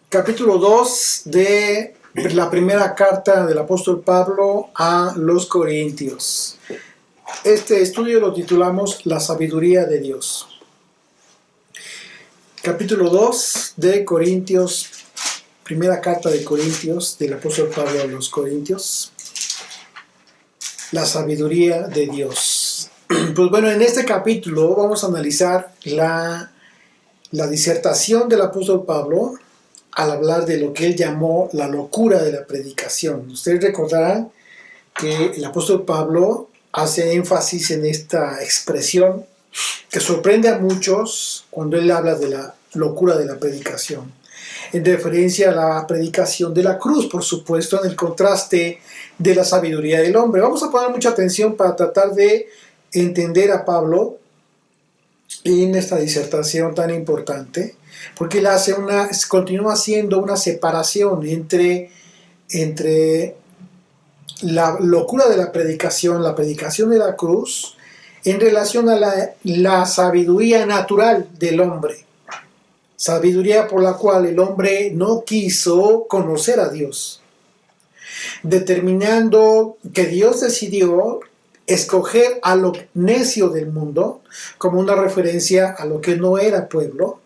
Capítulo 2 de la primera carta del apóstol Pablo a los Corintios. Este estudio lo titulamos La sabiduría de Dios. Capítulo 2 de Corintios, primera carta de Corintios, del apóstol Pablo a los Corintios. La sabiduría de Dios. Pues bueno, en este capítulo vamos a analizar la disertación del apóstol Pablo al hablar de lo que él llamó la locura de la predicación. Ustedes recordarán que el apóstol Pablo hace énfasis en esta expresión que sorprende a muchos cuando él habla de la locura de la predicación, en referencia a la predicación de la cruz, por supuesto, en el contraste de la sabiduría del hombre. Vamos a poner mucha atención para tratar de entender a Pablo en esta disertación tan importante, porque él continúa haciendo una separación entre la locura de la predicación de la cruz, en relación a la sabiduría natural del hombre, sabiduría por la cual el hombre no quiso conocer a Dios, determinando que Dios decidió escoger a lo necio del mundo como una referencia a lo que no era pueblo,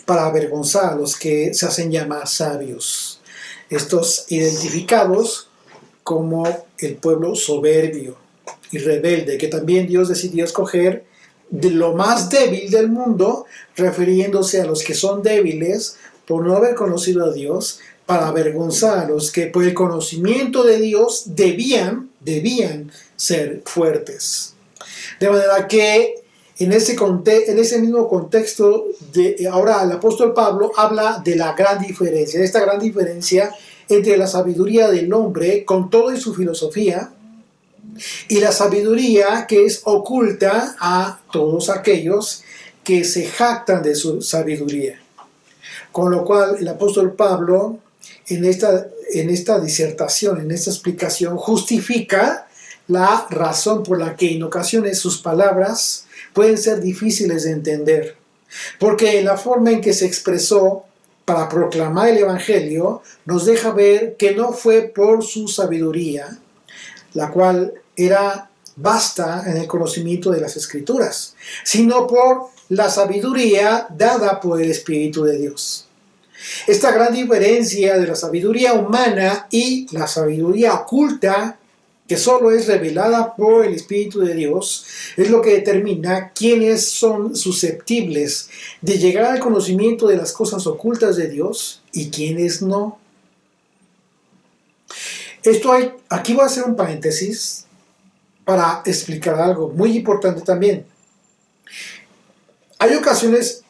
para avergonzar a los que se hacen llamar sabios, estos identificados como el pueblo soberbio y rebelde, que también Dios decidió escoger de lo más débil del mundo, refiriéndose a los que son débiles por no haber conocido a Dios, para avergonzar a los que por el conocimiento de Dios debían ser fuertes. De manera que en ese mismo contexto, ahora el apóstol Pablo habla de la gran diferencia, de esta gran diferencia entre la sabiduría del hombre con todo y su filosofía y la sabiduría que es oculta a todos aquellos que se jactan de su sabiduría. Con lo cual el apóstol Pablo en esta disertación, en esta explicación, justifica la razón por la que en ocasiones sus palabras pueden ser difíciles de entender, porque la forma en que se expresó para proclamar el Evangelio nos deja ver que no fue por su sabiduría, la cual era vasta en el conocimiento de las Escrituras, sino por la sabiduría dada por el Espíritu de Dios. Esta gran diferencia de la sabiduría humana y la sabiduría oculta, que solo es revelada por el Espíritu de Dios, es lo que determina quiénes son susceptibles de llegar al conocimiento de las cosas ocultas de Dios y quiénes no. Aquí voy a hacer un paréntesis para explicar algo muy importante también. Hay ocasiones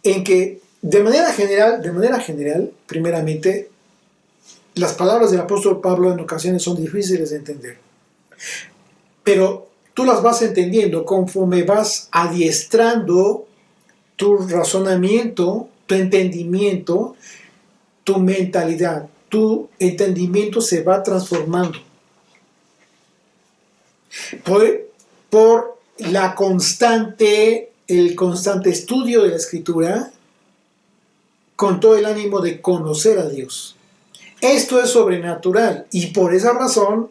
en que de manera general, primeramente, las palabras del apóstol Pablo en ocasiones son difíciles de entender. Pero tú las vas entendiendo conforme vas adiestrando tu razonamiento, tu entendimiento, tu mentalidad. Tu entendimiento se va transformando por el constante estudio de la Escritura, con todo el ánimo de conocer a Dios. Esto es sobrenatural y por esa razón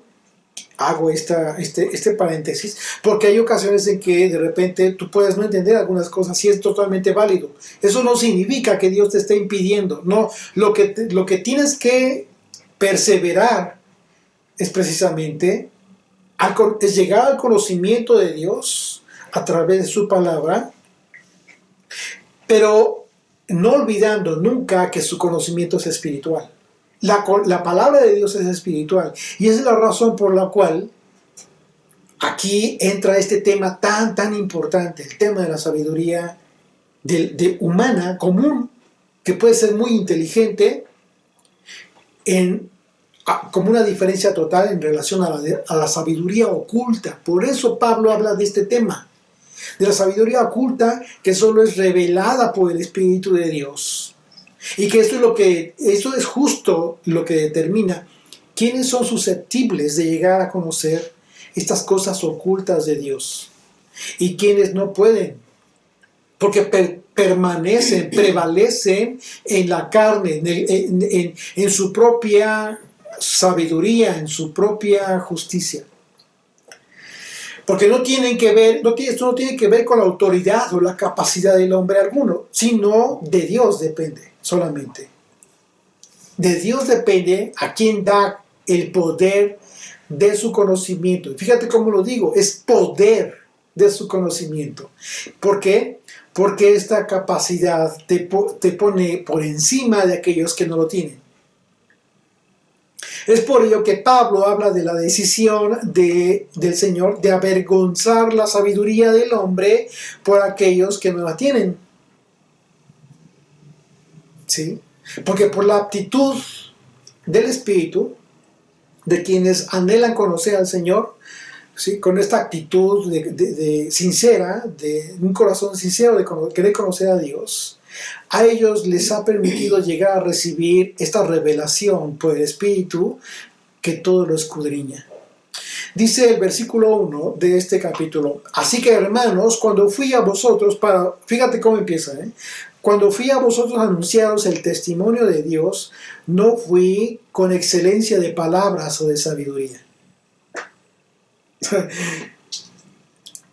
hago este paréntesis, porque hay ocasiones en que de repente tú puedes no entender algunas cosas y es totalmente válido. Eso no significa que Dios te esté impidiendo. No, lo que tienes que perseverar es precisamente es llegar al conocimiento de Dios a través de su palabra, pero no olvidando nunca que su conocimiento es espiritual. La palabra de Dios es espiritual y esa es la razón por la cual aquí entra este tema tan importante, el tema de la sabiduría humana, común, que puede ser muy inteligente, como una diferencia total en relación a la sabiduría oculta. Por eso Pablo habla de este tema, de la sabiduría oculta que solo es revelada por el Espíritu de Dios. Y que esto es justo lo que determina quiénes son susceptibles de llegar a conocer estas cosas ocultas de Dios y quiénes no pueden, porque prevalecen en la carne, en su propia sabiduría, en su propia justicia. Porque no tienen que ver, esto no tiene que ver con la autoridad o la capacidad del hombre alguno, sino de Dios depende solamente. De Dios depende a quien da el poder de su conocimiento. Fíjate cómo lo digo, es poder de su conocimiento. ¿Por qué? Porque esta capacidad te pone por encima de aquellos que no lo tienen. Es por ello que Pablo habla de la decisión del Señor de avergonzar la sabiduría del hombre por aquellos que no la tienen. ¿Sí? Porque por la aptitud del Espíritu, de quienes anhelan conocer al Señor, ¿sí? Con esta actitud sincera, de un corazón sincero de querer conocer a Dios, a ellos les ha permitido llegar a recibir esta revelación por el Espíritu que todo lo escudriña. Dice el versículo 1 de este capítulo: así que, hermanos, cuando fui a vosotros fíjate cómo empieza, cuando fui a vosotros a anunciaros el testimonio de Dios, no fui con excelencia de palabras o de sabiduría.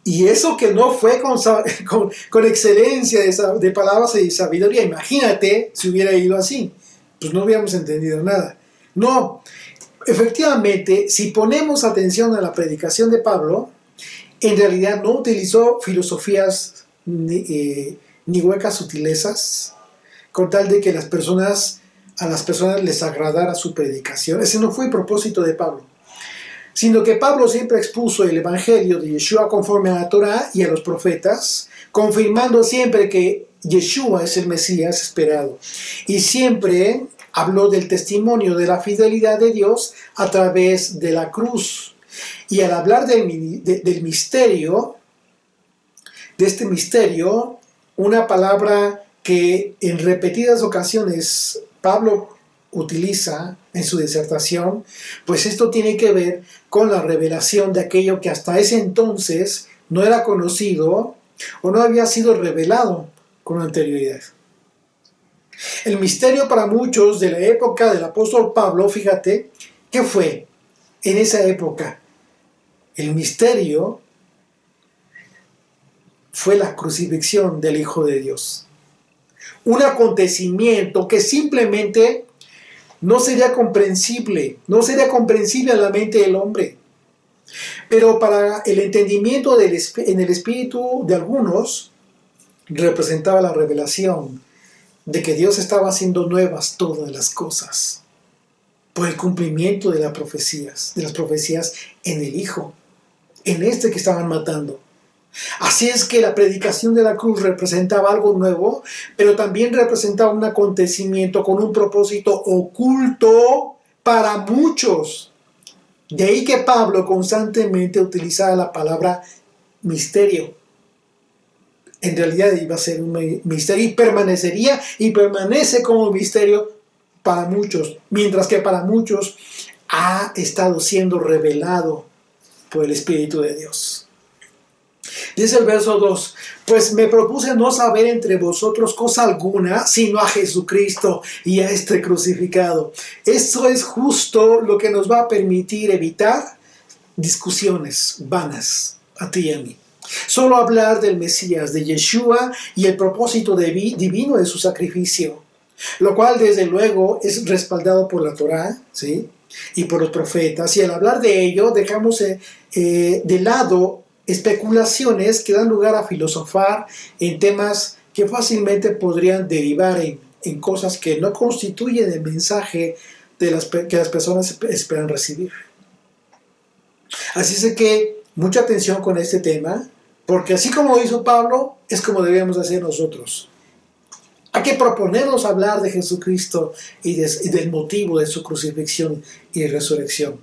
Y eso que no fue con excelencia de palabras y sabiduría. Imagínate si hubiera ido así. Pues no hubiéramos entendido nada. No, efectivamente, si ponemos atención a la predicación de Pablo, en realidad no utilizó filosofías ni huecas sutilezas, con tal de que a las personas les agradara su predicación. Ese no fue el propósito de Pablo, sino que Pablo siempre expuso el evangelio de Yeshua conforme a la Torá y a los profetas, confirmando siempre que Yeshua es el Mesías esperado. Y siempre habló del testimonio de la fidelidad de Dios a través de la cruz. Y al hablar del misterio, de este misterio, una palabra que en repetidas ocasiones Pablo utiliza en su disertación, pues esto tiene que ver con la revelación de aquello que hasta ese entonces no era conocido o no había sido revelado con anterioridad. El misterio para muchos de la época del apóstol Pablo, fíjate, ¿qué fue en esa época? El misterio fue la crucifixión del Hijo de Dios. Un acontecimiento que simplemente no sería comprensible a la mente del hombre. Pero para el entendimiento en el espíritu de algunos, representaba la revelación de que Dios estaba haciendo nuevas todas las cosas por el cumplimiento de las profecías en el Hijo, en este que estaban matando. Así es que la predicación de la cruz representaba algo nuevo, pero también representaba un acontecimiento con un propósito oculto para muchos. De ahí que Pablo constantemente utilizaba la palabra misterio. En realidad iba a ser un misterio y permanece como misterio para muchos, mientras que para muchos ha estado siendo revelado por el Espíritu de Dios. Dice el verso 2, pues me propuse no saber entre vosotros cosa alguna, sino a Jesucristo y a este crucificado. Esto es justo lo que nos va a permitir evitar discusiones vanas a ti y a mí. Solo hablar del Mesías, de Yeshua y el propósito divino de su sacrificio, lo cual desde luego es respaldado por la Torá, ¿sí? Y por los profetas. Y al hablar de ello dejamos de lado especulaciones que dan lugar a filosofar en temas que fácilmente podrían derivar en cosas que no constituyen el mensaje que las personas esperan recibir. Así es que mucha atención con este tema, porque así como hizo Pablo, es como debemos hacer nosotros. Hay que proponernos hablar de Jesucristo y del motivo de su crucifixión y resurrección.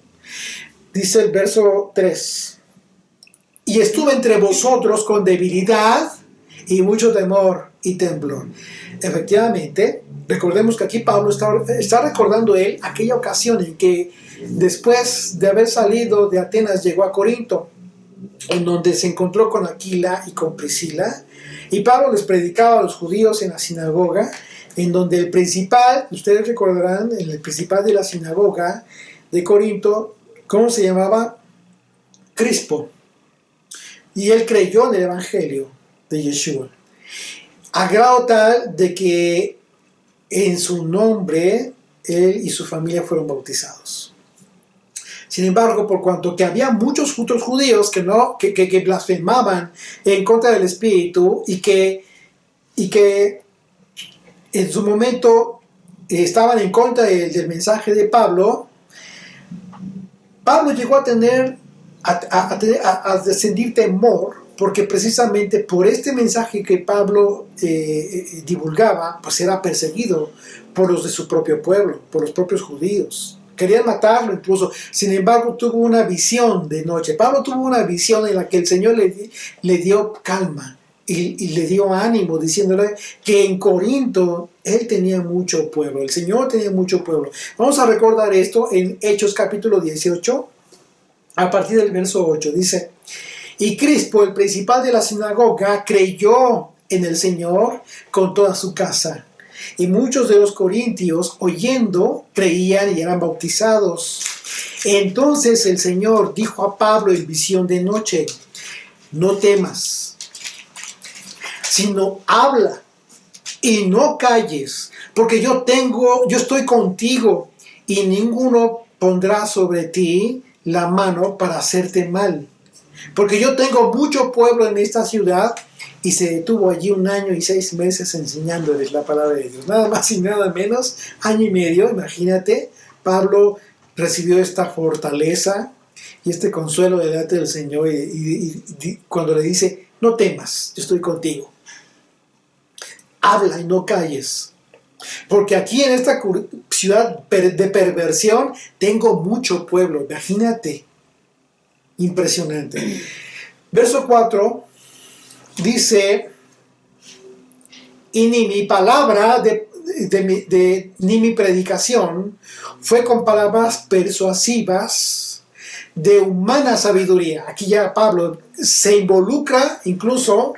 Dice el verso 3. Y estuve entre vosotros con debilidad y mucho temor y temblor. Efectivamente, recordemos que aquí Pablo está recordando él aquella ocasión en que después de haber salido de Atenas llegó a Corinto, en donde se encontró con Aquila y con Priscila, Y Pablo les predicaba a los judíos en la sinagoga, en donde el principal, ustedes recordarán, el principal de la sinagoga de Corinto, ¿cómo se llamaba? Crispo. Y él creyó en el evangelio de Yeshua, a grado tal de que en su nombre él y su familia fueron bautizados. Sin embargo, por cuanto que había muchos otros judíos que blasfemaban en contra del Espíritu y que en su momento estaban en contra del mensaje de Pablo, Pablo llegó a sentir temor, porque precisamente por este mensaje que Pablo divulgaba, pues era perseguido por los de su propio pueblo, por los propios judíos. Querían matarlo incluso. Sin embargo, tuvo una visión de noche. Pablo tuvo una visión en la que el Señor le dio calma y le dio ánimo, diciéndole que en Corinto él tenía mucho pueblo, el Señor tenía mucho pueblo. Vamos a recordar esto en Hechos capítulo 18, a partir del verso 8. Dice: y Crispo, el principal de la sinagoga, creyó en el Señor con toda su casa. Y muchos de los corintios, oyendo, creían y eran bautizados. Entonces el Señor dijo a Pablo en visión de noche: no temas, sino habla y no calles, porque yo estoy contigo, y ninguno pondrá sobre ti la mano para hacerte mal. Porque yo tengo mucho pueblo en esta ciudad. Y se detuvo allí 1 año y 6 meses enseñándoles la palabra de Dios. Nada más y nada menos, 1 año y medio, imagínate. Pablo recibió esta fortaleza y este consuelo delante del Señor. Y cuando le dice: no temas, yo estoy contigo. Habla y no calles. Porque aquí en esta ciudad de perversión tengo mucho pueblo. Imagínate. Impresionante. Verso 4 dice: y ni mi palabra ni mi predicación fue con palabras persuasivas de humana sabiduría. Aquí ya Pablo se involucra, incluso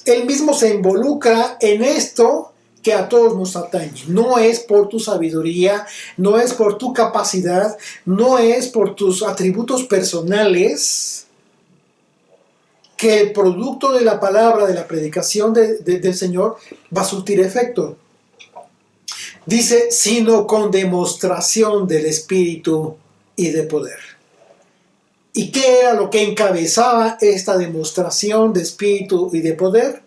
él mismo se involucra en esto que a todos nos atañe. No es por tu sabiduría, no es por tu capacidad, no es por tus atributos personales que el producto de la palabra, de la predicación del Señor va a surtir efecto. Dice: sino con demostración del Espíritu y de poder. ¿Y qué era lo que encabezaba esta demostración de Espíritu y de poder?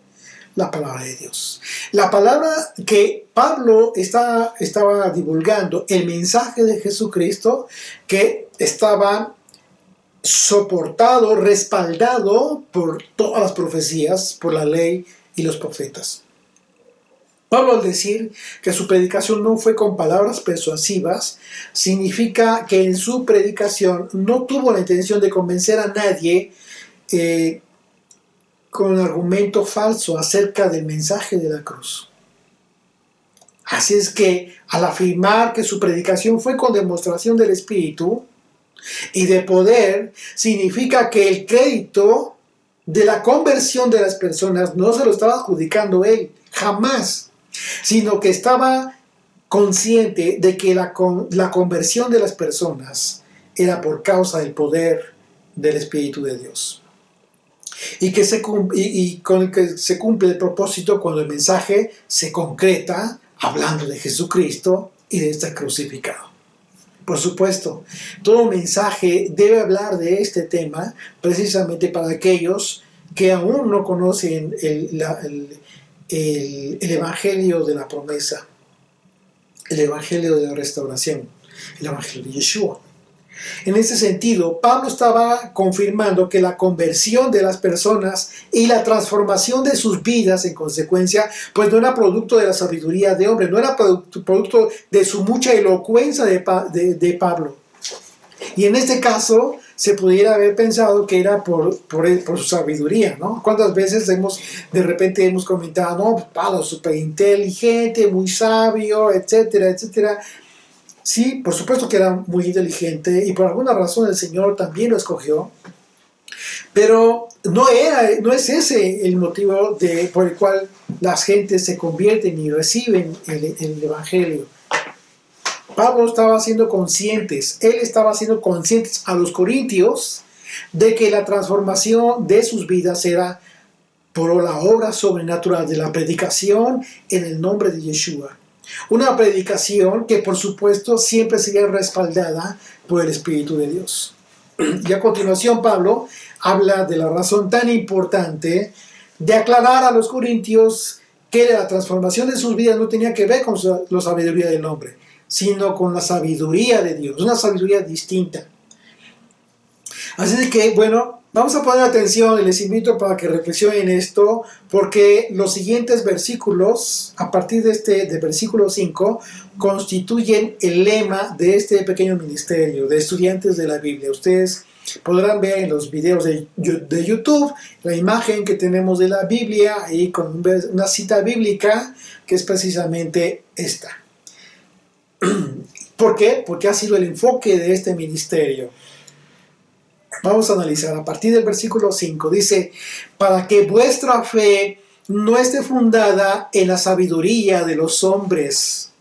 La palabra de Dios. La palabra que Pablo estaba divulgando, el mensaje de Jesucristo, que estaba soportado, respaldado por todas las profecías, por la ley y los profetas. Pablo, al decir que su predicación no fue con palabras persuasivas, significa que en su predicación no tuvo la intención de convencer a nadie con un argumento falso acerca del mensaje de la cruz. Así es que, al afirmar que su predicación fue con demostración del Espíritu y de poder, significa que el crédito de la conversión de las personas no se lo estaba adjudicando él, jamás, sino que estaba consciente de que la conversión de las personas era por causa del poder del Espíritu de Dios. Y con el que se cumple el propósito cuando el mensaje se concreta hablando de Jesucristo y de este crucificado. Por supuesto, todo mensaje debe hablar de este tema precisamente para aquellos que aún no conocen el evangelio de la promesa, el evangelio de la restauración, el evangelio de Yeshua. En ese sentido, Pablo estaba confirmando que la conversión de las personas y la transformación de sus vidas, en consecuencia, pues no era producto de la sabiduría de hombre, no era producto de su mucha elocuencia de Pablo. Y en este caso, se pudiera haber pensado que era por su sabiduría, ¿no? ¿Cuántas veces de repente hemos comentado: no, Pablo es súper inteligente, muy sabio, etcétera, etcétera? Sí, por supuesto que era muy inteligente y por alguna razón el Señor también lo escogió. Pero no es ese el motivo por el cual las gentes se convierten y reciben el Evangelio. Pablo estaba haciendo conscientes, él estaba haciendo conscientes a los corintios de que la transformación de sus vidas era por la obra sobrenatural de la predicación en el nombre de Yeshua. Una predicación que por supuesto siempre sería respaldada por el Espíritu de Dios. Y a continuación Pablo habla de la razón tan importante de aclarar a los corintios que la transformación de sus vidas no tenía que ver con la sabiduría del hombre, sino con la sabiduría de Dios, una sabiduría distinta. Así que, bueno, vamos a poner atención y les invito para que reflexionen esto, porque los siguientes versículos, a partir de versículo 5, constituyen el lema de este pequeño ministerio de estudiantes de la Biblia. Ustedes podrán ver en los videos de YouTube la imagen que tenemos de la Biblia y con una cita bíblica que es precisamente esta. ¿Por qué? Porque ha sido el enfoque de este ministerio. Vamos a analizar a partir del versículo 5. Dice, para que vuestra fe no esté fundada en la sabiduría de los hombres,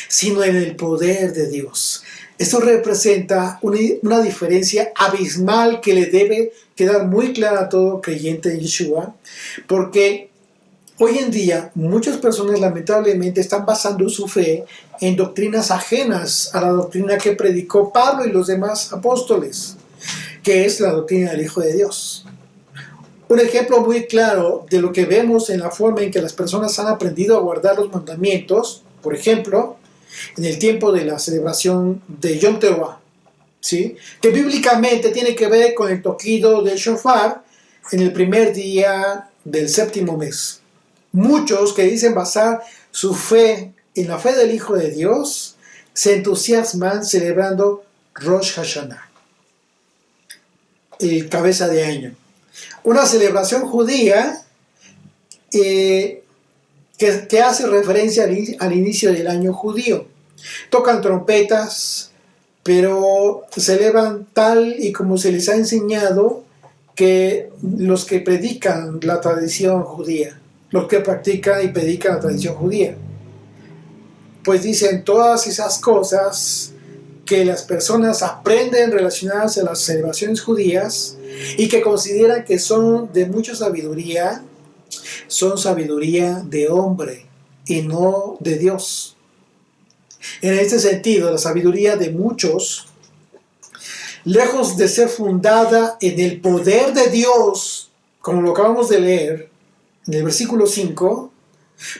sino en el poder de Dios. Esto representa una diferencia abismal que le debe quedar muy clara a todo creyente en Yeshua, porque hoy en día muchas personas lamentablemente están basando su fe en doctrinas ajenas a la doctrina que predicó Pablo y los demás apóstoles, que es la doctrina del Hijo de Dios. Un ejemplo muy claro de lo que vemos en la forma en que las personas han aprendido a guardar los mandamientos, por ejemplo, en el tiempo de la celebración de Yom Teruah, ¿sí? Que bíblicamente tiene que ver con el toquido del shofar en el primer día del séptimo mes. Muchos que dicen basar su fe en la fe del Hijo de Dios se entusiasman celebrando Rosh Hashanah, el cabeza de año. Una celebración judía que hace referencia al inicio del año judío. Tocan trompetas, pero celebran tal y como se les ha enseñado que los que predican la tradición judía, los que practican y predican la tradición judía. Pues dicen todas esas cosas que las personas aprenden relacionadas a las celebraciones judías y que consideran que son de mucha sabiduría, son sabiduría de hombre y no de Dios. En este sentido, la sabiduría de muchos, lejos de ser fundada en el poder de Dios, como lo acabamos de leer en el versículo 5,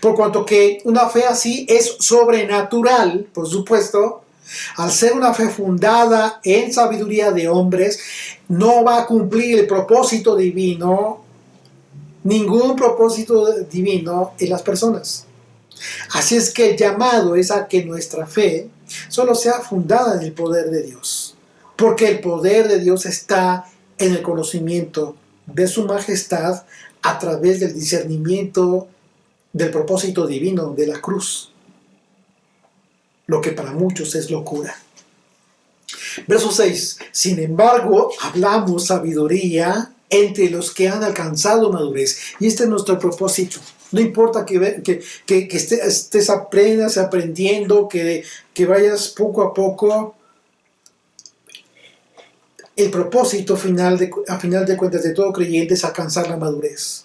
por cuanto que una fe así es sobrenatural, por supuesto, al ser una fe fundada en sabiduría de hombres, no va a cumplir el propósito divino, ningún propósito divino en las personas. Así es que el llamado es a que nuestra fe solo sea fundada en el poder de Dios, porque el poder de Dios está en el conocimiento de su majestad a través del discernimiento del propósito divino de la cruz, lo que para muchos es locura. Verso 6. Sin embargo, hablamos sabiduría entre los que han alcanzado madurez. Y este es nuestro propósito. No importa que estés aprendiendo, que vayas poco a poco. El propósito a final de cuentas de todo creyente es alcanzar la madurez.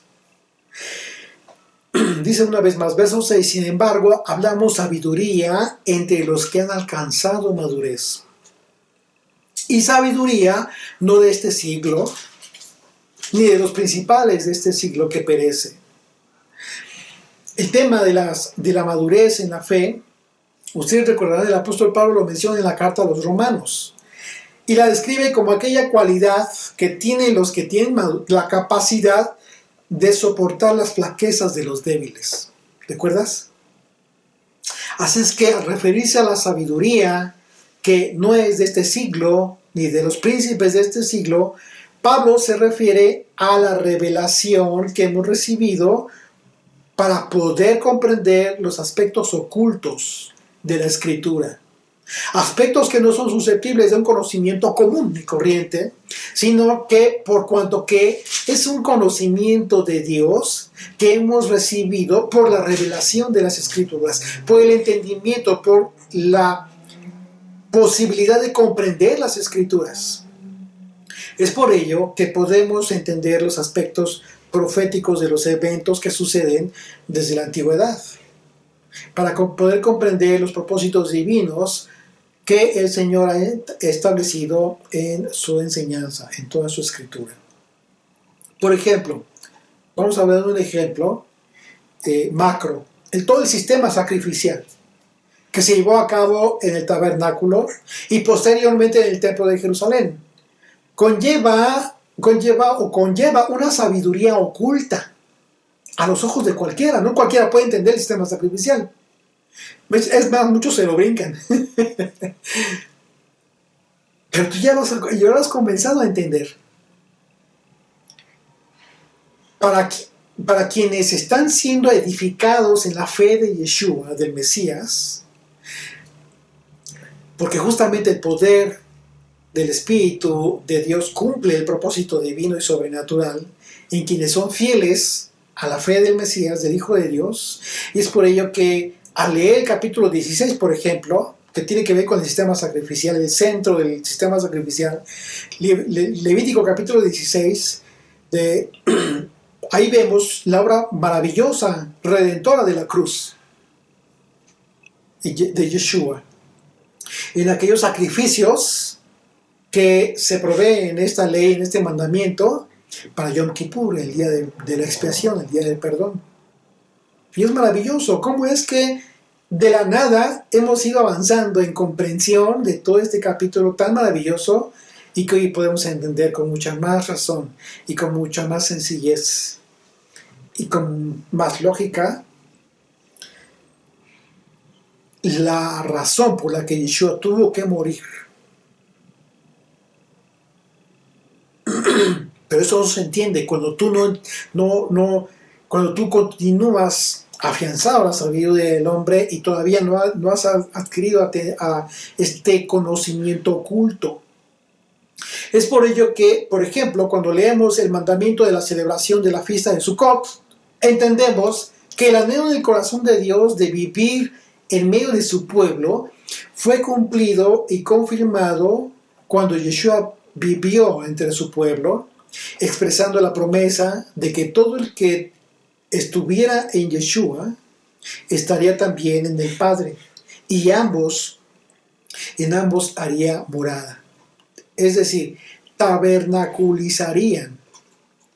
Dice una vez más, verso 6, sin embargo, hablamos sabiduría entre los que han alcanzado madurez. Y sabiduría no de este siglo, ni de los principales de este siglo que perece. El tema de la madurez en la fe, ustedes recordarán, el apóstol Pablo lo menciona en la carta a los Romanos. Y la describe como aquella cualidad que tienen los que tienen la capacidad de soportar las flaquezas de los débiles. ¿Recuerdas? Así es que al referirse a la sabiduría que no es de este siglo, ni de los príncipes de este siglo, Pablo se refiere a la revelación que hemos recibido para poder comprender los aspectos ocultos de la Escritura. Aspectos que no son susceptibles de un conocimiento común y corriente, sino que por cuanto que es un conocimiento de Dios que hemos recibido por la revelación de las Escrituras, por el entendimiento, por la posibilidad de comprender las Escrituras. Es por ello que podemos entender los aspectos proféticos de los eventos que suceden desde la antigüedad, para poder comprender los propósitos divinos que el Señor ha establecido en su enseñanza, en toda su escritura. Por ejemplo, vamos a ver un ejemplo macro, todo el sistema sacrificial que se llevó a cabo en el tabernáculo y posteriormente en el templo de Jerusalén. Conlleva una sabiduría oculta a los ojos de cualquiera. No cualquiera puede entender el sistema sacrificial. Es más, muchos se lo brincan. Pero tú ya lo has comenzado a entender. Para quienes están siendo edificados en la fe de Yeshua, del Mesías, porque justamente el poder del Espíritu de Dios cumple el propósito divino y sobrenatural en quienes son fieles a la fe del Mesías, del Hijo de Dios, y es por ello que al leer el capítulo 16, por ejemplo, que tiene que ver con el sistema sacrificial, el centro del sistema sacrificial, Levítico capítulo 16, ahí vemos la obra maravillosa, redentora de la cruz de Yeshua, en aquellos sacrificios que se provee en esta ley, en este mandamiento, para Yom Kippur, el día de la expiación, el día del perdón. Y es maravilloso cómo es que de la nada hemos ido avanzando en comprensión de todo este capítulo tan maravilloso y que hoy podemos entender con mucha más razón y con mucha más sencillez y con más lógica la razón por la que Yeshua tuvo que morir. Pero eso no se entiende cuando tú cuando tú continúas afianzado a la sabiduría del hombre y todavía no has adquirido a este conocimiento oculto. Es por ello que, por ejemplo, cuando leemos el mandamiento de la celebración de la fiesta de Sukkot, entendemos que el anhelo del corazón de Dios de vivir en medio de su pueblo fue cumplido y confirmado cuando Yeshua vivió entre su pueblo, expresando la promesa de que todo el que estuviera en Yeshua estaría también en el Padre, y en ambos haría morada. Es decir, tabernaculizarían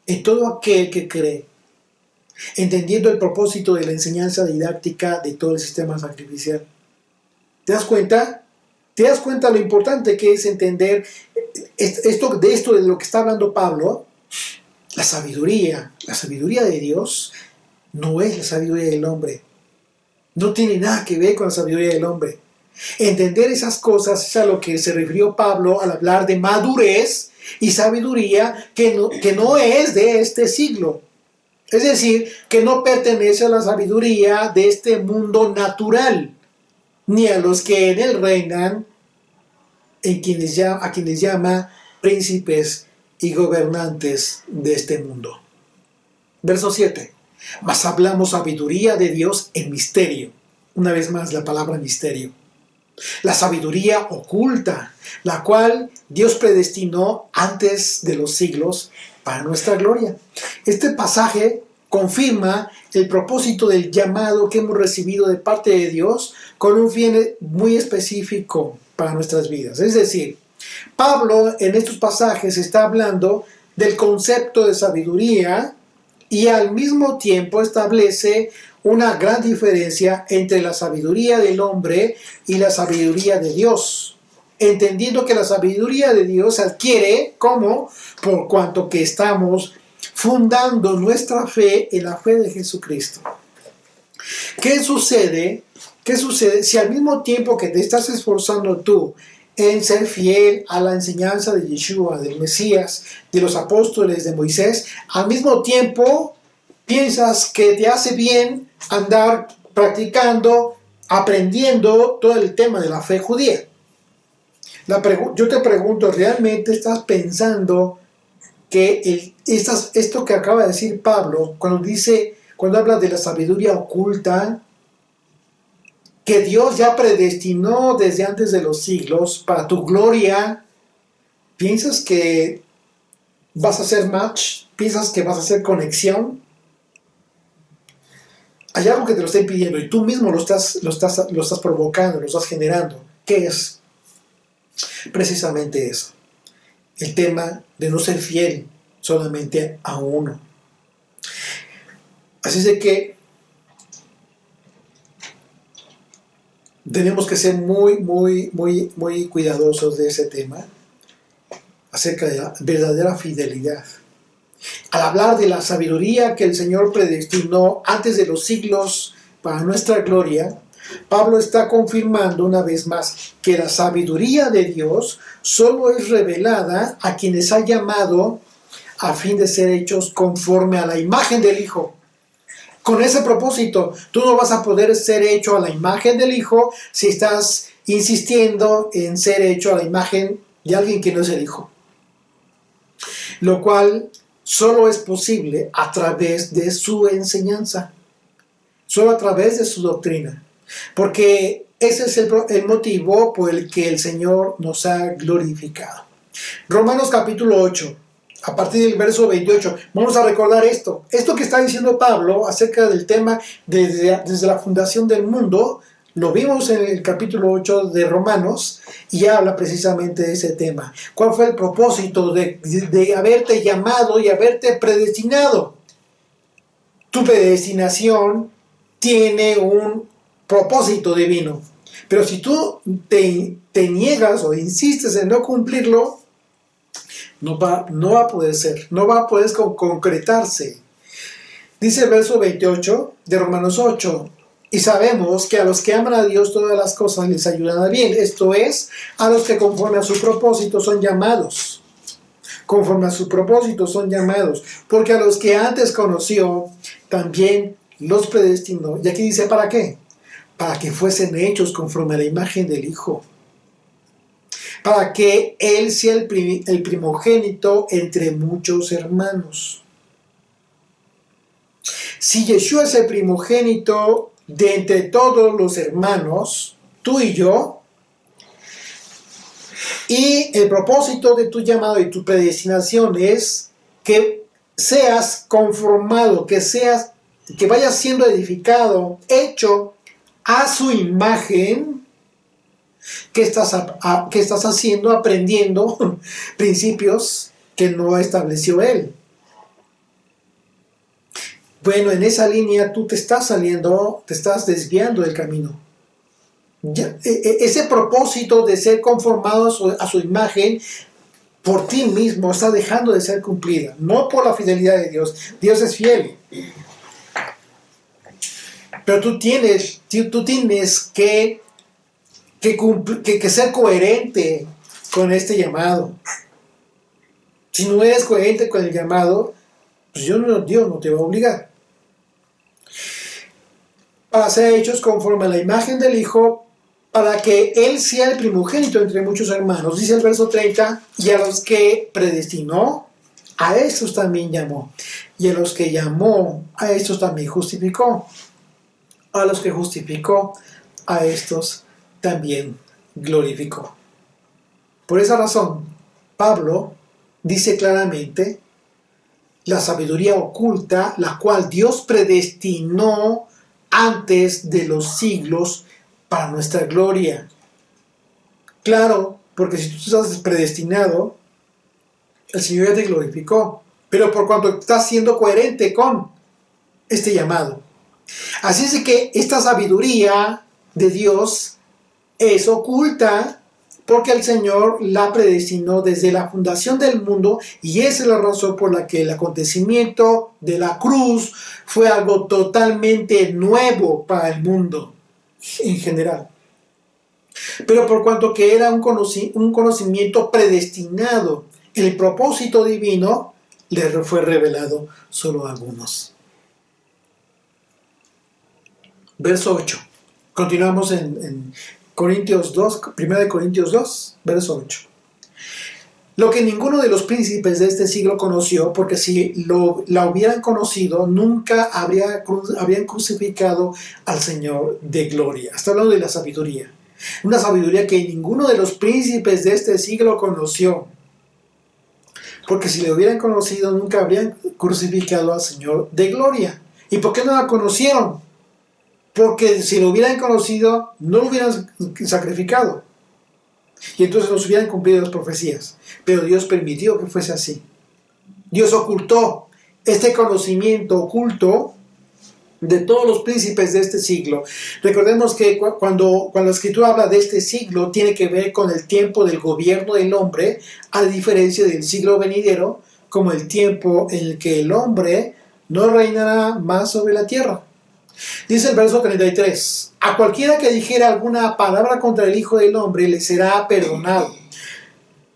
en todo aquel que cree, entendiendo el propósito de la enseñanza didáctica de todo el sistema sacrificial. ¿Te das cuenta? ¿Te das cuenta lo importante que es entender esto de lo que está hablando Pablo? La sabiduría de Dios no es la sabiduría del hombre. No tiene nada que ver con la sabiduría del hombre. Entender esas cosas es a lo que se refirió Pablo al hablar de madurez y sabiduría que no es de este siglo. Es decir, que no pertenece a la sabiduría de este mundo natural, ni a los que en él reinan, a quienes llama príncipes y gobernantes de este mundo. Verso 7. Mas hablamos sabiduría de Dios en misterio. Una vez más la palabra misterio. La sabiduría oculta, la cual Dios predestinó antes de los siglos para nuestra gloria. Este pasaje confirma el propósito del llamado que hemos recibido de parte de Dios con un fin muy específico para nuestras vidas. Es decir, Pablo en estos pasajes está hablando del concepto de sabiduría y al mismo tiempo establece una gran diferencia entre la sabiduría del hombre y la sabiduría de Dios, entendiendo que la sabiduría de Dios se adquiere como por cuanto que estamos fundando nuestra fe en la fe de Jesucristo. ¿Qué sucede si al mismo tiempo que te estás esforzando tú en ser fiel a la enseñanza de Yeshua, del Mesías, de los apóstoles, de Moisés, al mismo tiempo piensas que te hace bien andar practicando aprendiendo todo el tema de la fe judía. Yo te pregunto, ¿realmente estás pensando que esto que acaba de decir Pablo, cuando habla de la sabiduría oculta, que Dios ya predestinó desde antes de los siglos para tu gloria, piensas que vas a hacer match? ¿Piensas que vas a hacer conexión? Hay algo que te lo está impidiendo y tú mismo lo estás provocando, lo estás generando. ¿Qué es? Precisamente eso. El tema de no ser fiel solamente a uno. Así de que tenemos que ser muy, muy, muy, muy cuidadosos de ese tema acerca de la verdadera fidelidad. Al hablar de la sabiduría que el Señor predestinó antes de los siglos para nuestra gloria, Pablo está confirmando una vez más que la sabiduría de Dios solo es revelada a quienes ha llamado a fin de ser hechos conforme a la imagen del Hijo. Con ese propósito, tú no vas a poder ser hecho a la imagen del Hijo si estás insistiendo en ser hecho a la imagen de alguien que no es el Hijo. Lo cual solo es posible a través de su enseñanza, solo a través de su doctrina. Porque ese es el motivo por el que el Señor nos ha glorificado. Romanos capítulo 8. A partir del verso 28, vamos a recordar esto. Esto que está diciendo Pablo acerca del tema desde la fundación del mundo, lo vimos en el capítulo 8 de Romanos y habla precisamente de ese tema. ¿Cuál fue el propósito de haberte llamado y haberte predestinado? Tu predestinación tiene un propósito divino. Pero si tú te niegas o insistes en no cumplirlo, no va a poder ser, no va a poder concretarse. Dice el verso 28 de Romanos 8, y sabemos que a los que aman a Dios todas las cosas les ayudan a bien, esto es, a los que conforme a su propósito son llamados. Conforme a su propósito son llamados, porque a los que antes conoció, también los predestinó. Y aquí dice, ¿para qué? Para que fuesen hechos conforme a la imagen del Hijo, para que Él sea el primogénito entre muchos hermanos. Si Yeshua es el primogénito de entre todos los hermanos, tú y yo, y el propósito de tu llamado y tu predestinación es que seas conformado, que vayas siendo edificado, hecho a su imagen. ¿Qué estás haciendo? Aprendiendo principios que no estableció Él. Bueno, en esa línea tú te estás desviando del camino. Ese propósito de ser conformado a su imagen por ti mismo está dejando de ser cumplida, no por la fidelidad de Dios. Dios es fiel. Pero tú tienes que ser coherente con este llamado. Si no eres coherente con el llamado, pues Dios no te va a obligar. Para ser hechos conforme a la imagen del Hijo, para que Él sea el primogénito entre muchos hermanos. Dice el verso 30, y a los que predestinó, a estos también llamó. Y a los que llamó, a estos también justificó. A los que justificó, a estos también glorificó. Por esa razón, Pablo dice claramente la sabiduría oculta, la cual Dios predestinó antes de los siglos para nuestra gloria. Claro, porque si tú estás predestinado, el Señor ya te glorificó, pero por cuanto estás siendo coherente con este llamado. Así es que esta sabiduría de Dios es oculta porque el Señor la predestinó desde la fundación del mundo, y esa es la razón por la que el acontecimiento de la cruz fue algo totalmente nuevo para el mundo en general. Pero por cuanto que era un conocimiento predestinado, el propósito divino le fue revelado solo a algunos. Verso 8. Continuamos en Corintios 2, 1 Corintios 2, verso 8. Lo que ninguno de los príncipes de este siglo conoció, porque si la hubieran conocido, nunca habrían crucificado al Señor de gloria. Está hablando de la sabiduría. Una sabiduría que ninguno de los príncipes de este siglo conoció. Porque si le hubieran conocido, nunca habrían crucificado al Señor de gloria. ¿Y por qué no la conocieron? Porque si lo hubieran conocido, no lo hubieran sacrificado. Y entonces nos hubieran cumplido las profecías. Pero Dios permitió que fuese así. Dios ocultó este conocimiento oculto de todos los príncipes de este siglo. Recordemos que cuando la Escritura habla de este siglo, tiene que ver con el tiempo del gobierno del hombre, a diferencia del siglo venidero, como el tiempo en el que el hombre no reinará más sobre la tierra. Dice el verso 33, a cualquiera que dijera alguna palabra contra el Hijo del Hombre le será perdonado,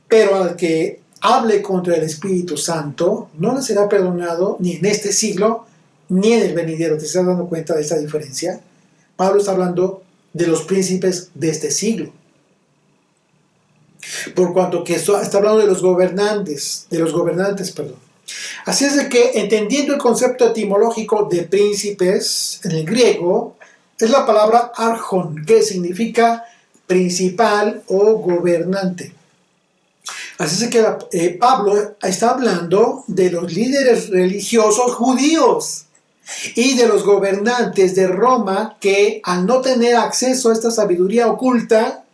pero al que hable contra el Espíritu Santo no le será perdonado ni en este siglo ni en el venidero. ¿Te estás dando cuenta de esta diferencia? Pablo está hablando de los príncipes de este siglo, por cuanto que está hablando de los gobernantes, Así es de que, entendiendo el concepto etimológico de príncipes en el griego, es la palabra archon, que significa principal o gobernante. Así es que Pablo está hablando de los líderes religiosos judíos y de los gobernantes de Roma que, al no tener acceso a esta sabiduría oculta,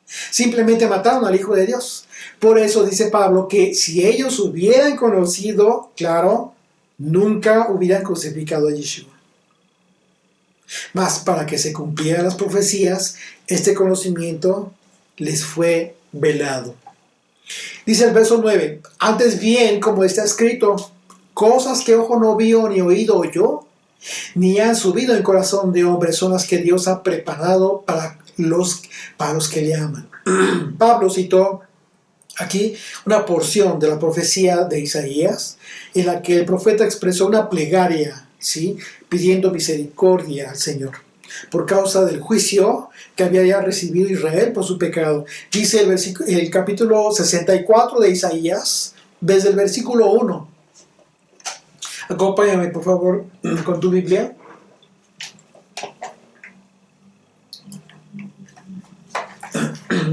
simplemente mataron al Hijo de Dios. Por eso dice Pablo que si ellos hubieran conocido, claro, nunca hubieran crucificado a Yeshua. Mas para que se cumplieran las profecías, este conocimiento les fue velado. Dice el verso 9, antes bien, como está escrito, cosas que ojo no vio ni oído oyó, ni han subido en corazón de hombre, son las que Dios ha preparado para los que le aman. Pablo citó aquí una porción de la profecía de Isaías, en la que el profeta expresó una plegaria, ¿sí?, pidiendo misericordia al Señor por causa del juicio que había ya recibido Israel por su pecado. Dice el capítulo 64 de Isaías, desde el versículo 1. Acompáñame, por favor, con tu Biblia.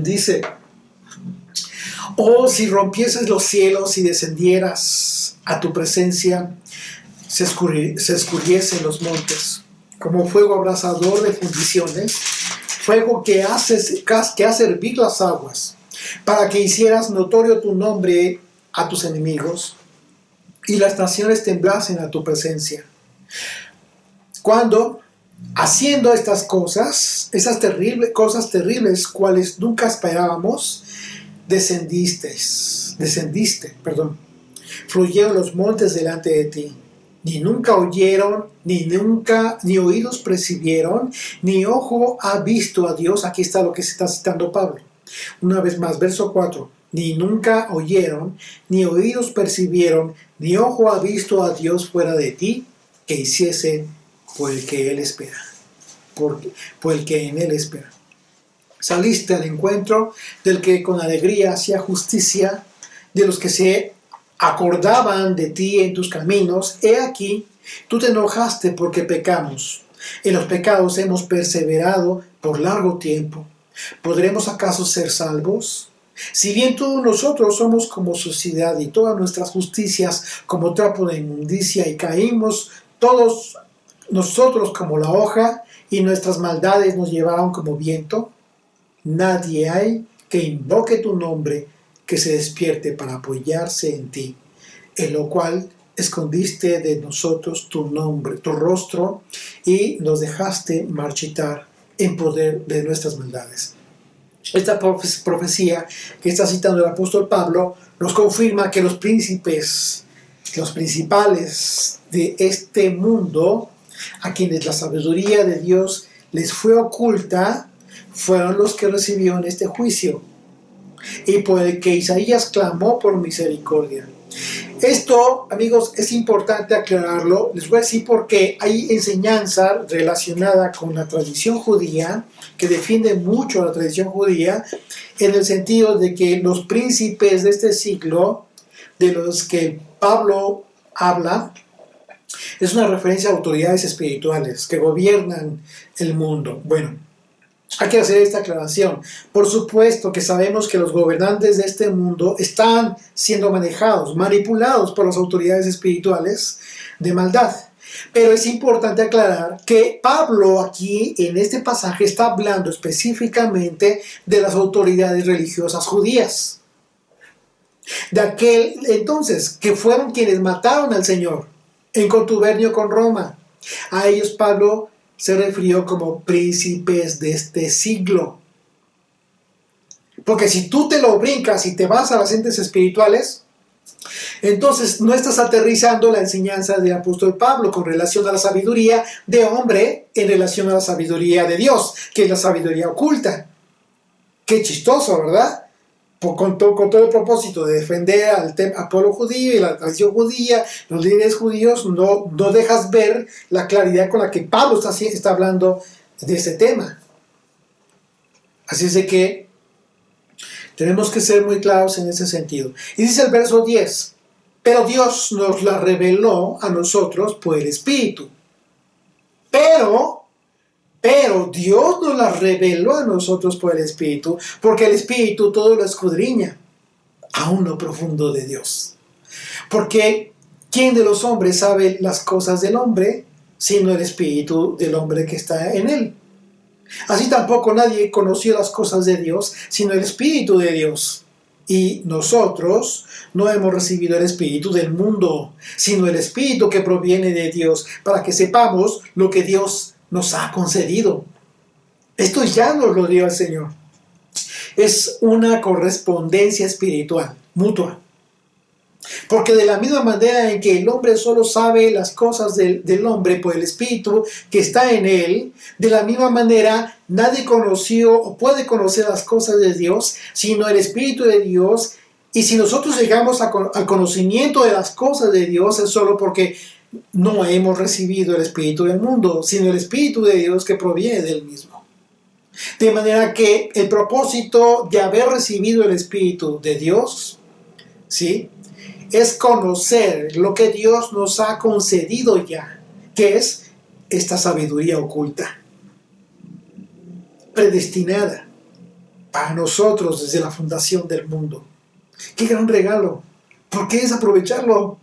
Dice, oh, si rompieses los cielos y descendieras a tu presencia, se escurriesen los montes, como fuego abrasador de fundiciones, fuego que hace hervir las aguas, para que hicieras notorio tu nombre a tus enemigos, y las naciones temblasen a tu presencia. Cuando, haciendo estas cosas, cosas terribles, cuales nunca esperábamos, descendiste, fluyeron los montes delante de ti, ni nunca oyeron, ni oídos percibieron, ni ojo ha visto a Dios. Aquí está lo que se está citando Pablo. Una vez más, verso 4. Ni nunca oyeron, ni oídos percibieron, ni ojo ha visto a Dios fuera de ti, que hiciese por el que Él espera. Por el que en Él espera. Saliste al encuentro del que con alegría hacía justicia, de los que se acordaban de ti en tus caminos. He aquí, tú te enojaste porque pecamos. En los pecados hemos perseverado por largo tiempo. ¿Podremos acaso ser salvos? Si bien todos nosotros somos como suciedad y todas nuestras justicias como trapo de inmundicia, y caímos todos nosotros como la hoja, y nuestras maldades nos llevaron como viento, nadie hay que invoque tu nombre, que se despierte para apoyarse en ti, en lo cual escondiste de nosotros tu nombre, tu rostro, y nos dejaste marchitar en poder de nuestras maldades. Esta profecía que está citando el apóstol Pablo nos confirma que los príncipes, los principales de este mundo, a quienes la sabiduría de Dios les fue oculta, fueron los que recibieron este juicio, y por el que Isaías clamó por misericordia. Esto, amigos, es importante aclararlo. Les voy a decir porque hay enseñanza relacionada con la tradición judía que defiende mucho la tradición judía en el sentido de que los príncipes de este siglo, de los que Pablo habla, es una referencia a autoridades espirituales que gobiernan el mundo. Bueno, hay que hacer esta aclaración. Por supuesto que sabemos que los gobernantes de este mundo están siendo manejados, manipulados por las autoridades espirituales de maldad. Pero es importante aclarar que Pablo aquí en este pasaje está hablando específicamente de las autoridades religiosas judías. De aquel entonces que fueron quienes mataron al Señor en contubernio con Roma. A ellos Pablo se refirió como príncipes de este siglo. Porque si tú te lo brincas y te vas a las entes espirituales, entonces no estás aterrizando la enseñanza del apóstol Pablo con relación a la sabiduría de hombre en relación a la sabiduría de Dios, que es la sabiduría oculta. Qué chistoso, ¿verdad? Con todo el propósito de defender al pueblo judío y la tradición judía, los líderes judíos, no dejas ver la claridad con la que Pablo está hablando de este tema. Así es de que tenemos que ser muy claros en ese sentido. Y dice el verso 10, pero Dios nos la reveló a nosotros por el Espíritu. Pero Dios nos la reveló a nosotros por el Espíritu, porque el Espíritu todo lo escudriña, aún lo profundo de Dios. Porque ¿quién de los hombres sabe las cosas del hombre, sino el Espíritu del hombre que está en él? Así tampoco nadie conoció las cosas de Dios, sino el Espíritu de Dios. Y nosotros no hemos recibido el Espíritu del mundo, sino el Espíritu que proviene de Dios, para que sepamos lo que Dios nos ha concedido. Esto ya nos lo dio el Señor. Es una correspondencia espiritual, mutua. Porque de la misma manera en que el hombre solo sabe las cosas del hombre por el Espíritu que está en él, de la misma manera nadie conoció o puede conocer las cosas de Dios, sino el Espíritu de Dios. Y si nosotros llegamos al conocimiento de las cosas de Dios, es solo porque no hemos recibido el Espíritu del mundo, sino el Espíritu de Dios que proviene del mismo. De manera que el propósito de haber recibido el Espíritu de Dios, ¿sí?, es conocer lo que Dios nos ha concedido ya, que es esta sabiduría oculta, predestinada para nosotros desde la fundación del mundo. ¡Qué gran regalo! ¿Por qué desaprovecharlo?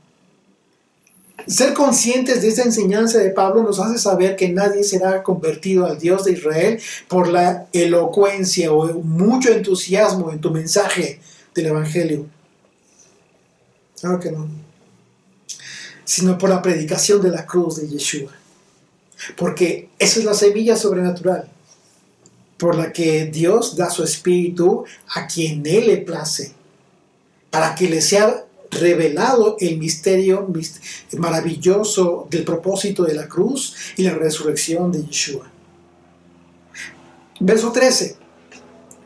Ser conscientes de esta enseñanza de Pablo nos hace saber que nadie será convertido al Dios de Israel por la elocuencia o mucho entusiasmo en tu mensaje del Evangelio. Claro que no. Sino por la predicación de la cruz de Yeshua. Porque esa es la semilla sobrenatural por la que Dios da su Espíritu a quien Él le place, para que le sea revelado el misterio maravilloso del propósito de la cruz y la resurrección de Yeshua. Verso 13.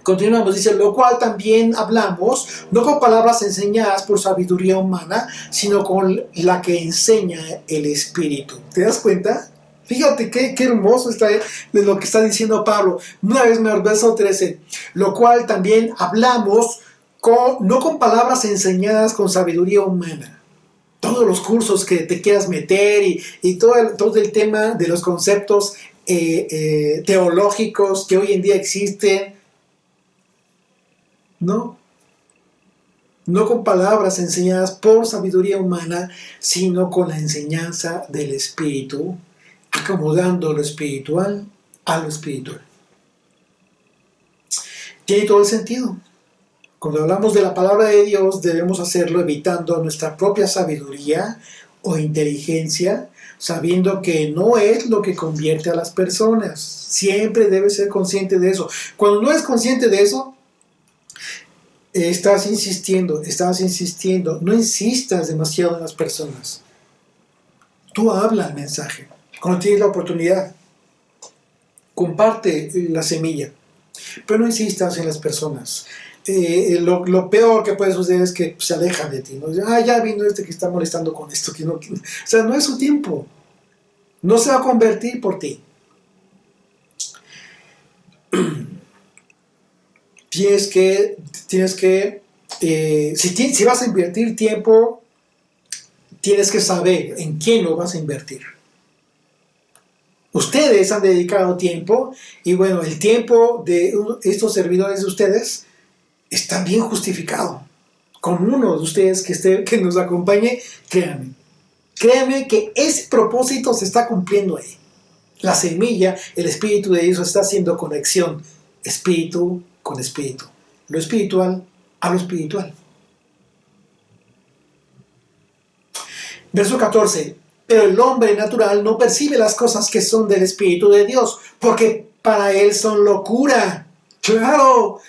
Continuamos, dice, lo cual también hablamos, no con palabras enseñadas por sabiduría humana, sino con la que enseña el Espíritu. ¿Te das cuenta? Fíjate qué hermoso está lo que está diciendo Pablo. Una vez más, verso 13. Lo cual también hablamos no con palabras enseñadas con sabiduría humana. Todos los cursos que te quieras meter y todo el tema de los conceptos teológicos que hoy en día existen. No con palabras enseñadas por sabiduría humana, sino con la enseñanza del Espíritu, acomodando lo espiritual a lo espiritual. Tiene todo el sentido. Cuando hablamos de la palabra de Dios, debemos hacerlo evitando nuestra propia sabiduría o inteligencia, sabiendo que no es lo que convierte a las personas. Siempre debes ser consciente de eso. Cuando no eres consciente de eso, estás insistiendo, no insistas demasiado en las personas. Tú habla el mensaje, cuando tienes la oportunidad, comparte la semilla, pero no insistas en las personas. lo peor que puede suceder es que se alejan de ti, ¿no? Ya vino este que está molestando con esto, o sea, no es su tiempo, no se va a convertir por ti. Tienes que si vas a invertir tiempo, tienes que saber en quién lo vas a invertir. Ustedes han dedicado tiempo, y bueno, el tiempo de estos servidores de ustedes está bien justificado. Con uno de ustedes que nos acompañe, créanme que ese propósito se está cumpliendo ahí. La semilla, el Espíritu de Dios está haciendo conexión, espíritu con espíritu, lo espiritual a lo espiritual. Verso 14. Pero el hombre natural no percibe las cosas que son del Espíritu de Dios, porque para él son locura. Claro,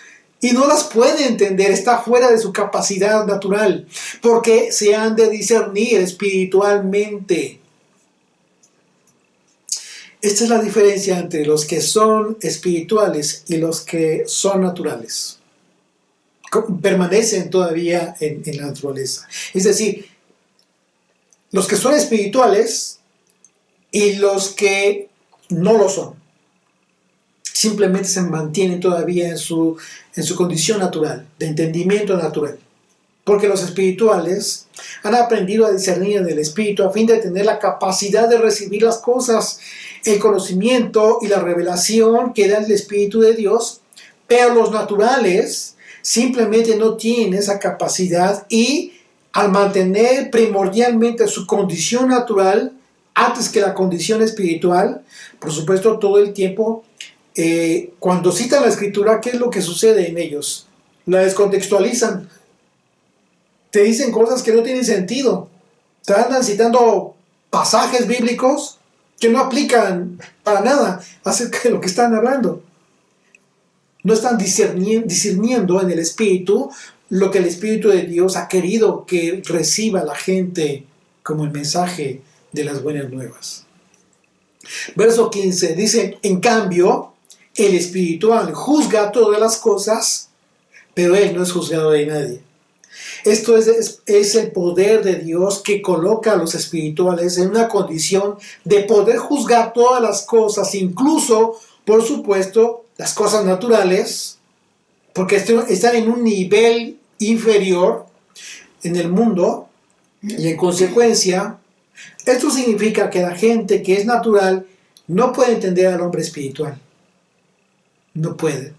y no las puede entender, está fuera de su capacidad natural, porque se han de discernir espiritualmente. Esta es la diferencia entre los que son espirituales y los que son naturales. Permanecen todavía en la naturaleza. Es decir, los que son espirituales y los que no lo son. Simplemente se mantienen todavía en su condición natural, de entendimiento natural. Porque los espirituales han aprendido a discernir en el Espíritu a fin de tener la capacidad de recibir las cosas, el conocimiento y la revelación que da el Espíritu de Dios, pero los naturales simplemente no tienen esa capacidad y al mantener primordialmente su condición natural antes que la condición espiritual, por supuesto todo el tiempo, cuando citan la Escritura, ¿qué es lo que sucede en ellos? La descontextualizan. Te dicen cosas que no tienen sentido. Te andan citando pasajes bíblicos que no aplican para nada acerca de lo que están hablando. No están discerniendo en el Espíritu lo que el Espíritu de Dios ha querido que reciba la gente como el mensaje de las buenas nuevas. Verso 15 dice, en cambio, el espiritual juzga todas las cosas, pero él no es juzgado de nadie. Esto es el poder de Dios que coloca a los espirituales en una condición de poder juzgar todas las cosas, incluso, por supuesto, las cosas naturales, porque están en un nivel inferior en el mundo, y en consecuencia, esto significa que la gente que es natural no puede entender al hombre espiritual. No puede.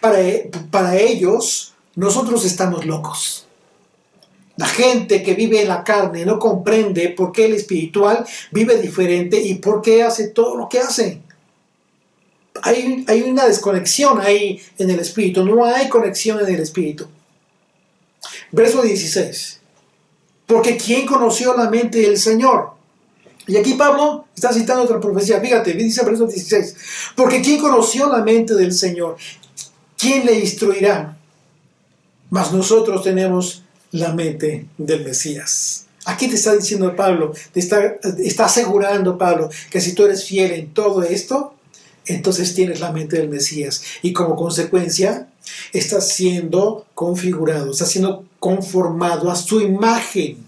Para ellos, nosotros estamos locos. La gente que vive en la carne no comprende por qué el espiritual vive diferente y por qué hace todo lo que hace. Hay una desconexión ahí en el espíritu, no hay conexión en el espíritu. Verso 16. Porque ¿quién conoció la mente del Señor? Y aquí Pablo está citando otra profecía. Fíjate, dice el verso 16. Porque ¿quién conoció la mente del Señor? ¿Quién le instruirá? Mas nosotros tenemos la mente del Mesías. Aquí te está diciendo Pablo, te está asegurando Pablo que si tú eres fiel en todo esto, entonces tienes la mente del Mesías. Y como consecuencia, estás siendo configurado, estás siendo conformado a su imagen.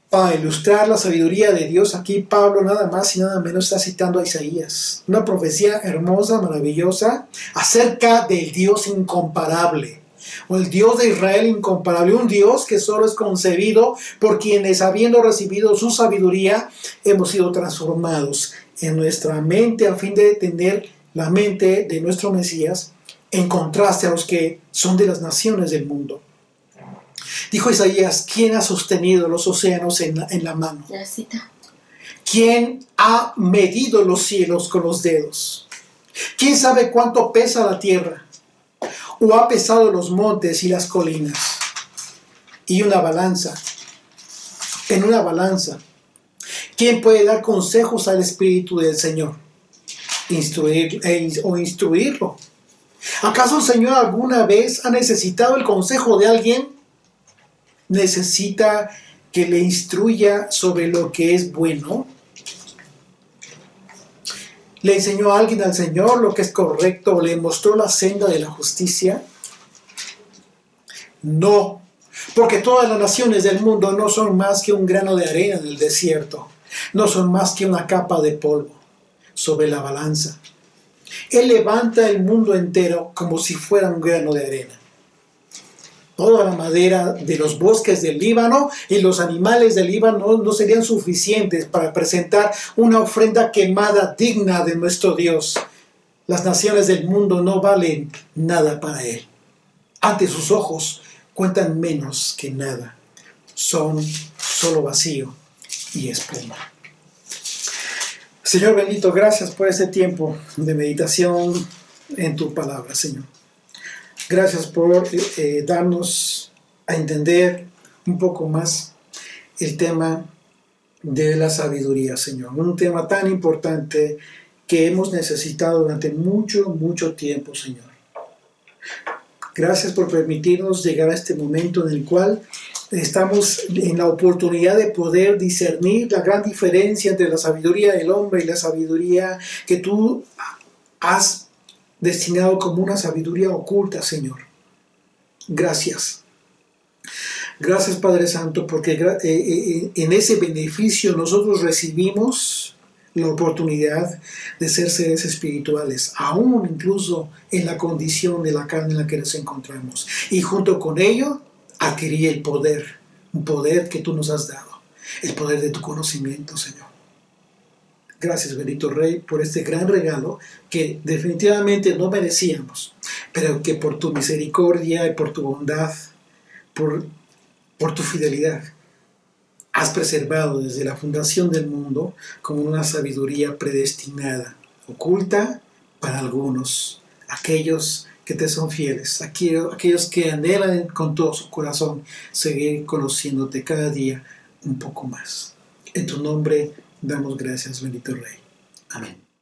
Para ilustrar la sabiduría de Dios, aquí Pablo nada más y nada menos está citando a Isaías. Una profecía hermosa, maravillosa, acerca del Dios incomparable. O el Dios de Israel incomparable. Un Dios que solo es concebido por quienes, habiendo recibido su sabiduría, hemos sido transformados en nuestra mente a fin de tener la mente de nuestro Mesías en contraste a los que son de las naciones del mundo. Dijo Isaías, ¿quién ha sostenido los océanos en la mano? La cita. ¿Quién ha medido los cielos con los dedos? ¿Quién sabe cuánto pesa la tierra? ¿O ha pesado los montes y las colinas? Y una balanza. En una balanza. ¿Quién puede dar consejos al Espíritu del Señor? Instruirlo. ¿Acaso el Señor alguna vez ha necesitado el consejo de alguien? ¿Necesita que le instruya sobre lo que es bueno? ¿Le enseñó a alguien al Señor lo que es correcto o le mostró la senda de la justicia? No, porque todas las naciones del mundo no son más que un grano de arena en el desierto, no son más que una capa de polvo sobre la balanza. Él levanta el mundo entero como si fuera un grano de arena. Toda la madera de los bosques del Líbano y los animales del Líbano no serían suficientes para presentar una ofrenda quemada digna de nuestro Dios. Las naciones del mundo no valen nada para Él. Ante sus ojos cuentan menos que nada. Son solo vacío y espuma. Señor bendito, gracias por este tiempo de meditación en tu palabra, Señor. Gracias por darnos a entender un poco más el tema de la sabiduría, Señor. Un tema tan importante que hemos necesitado durante mucho, mucho tiempo, Señor. Gracias por permitirnos llegar a este momento en el cual estamos en la oportunidad de poder discernir la gran diferencia entre la sabiduría del hombre y la sabiduría que tú has destinado como una sabiduría oculta, Señor. Gracias. Gracias, Padre Santo, porque en ese beneficio nosotros recibimos la oportunidad de ser seres espirituales, aún incluso en la condición de la carne en la que nos encontramos. Y junto con ello, adquirí el poder, un poder que tú nos has dado, el poder de tu conocimiento, Señor. Gracias, bendito Rey, por este gran regalo que definitivamente no merecíamos, pero que por tu misericordia y por tu bondad, por tu fidelidad, has preservado desde la fundación del mundo como una sabiduría predestinada, oculta para algunos, aquellos que te son fieles, aquellos que anhelan con todo su corazón seguir conociéndote cada día un poco más. En tu nombre damos gracias, bendito Rey. Amén.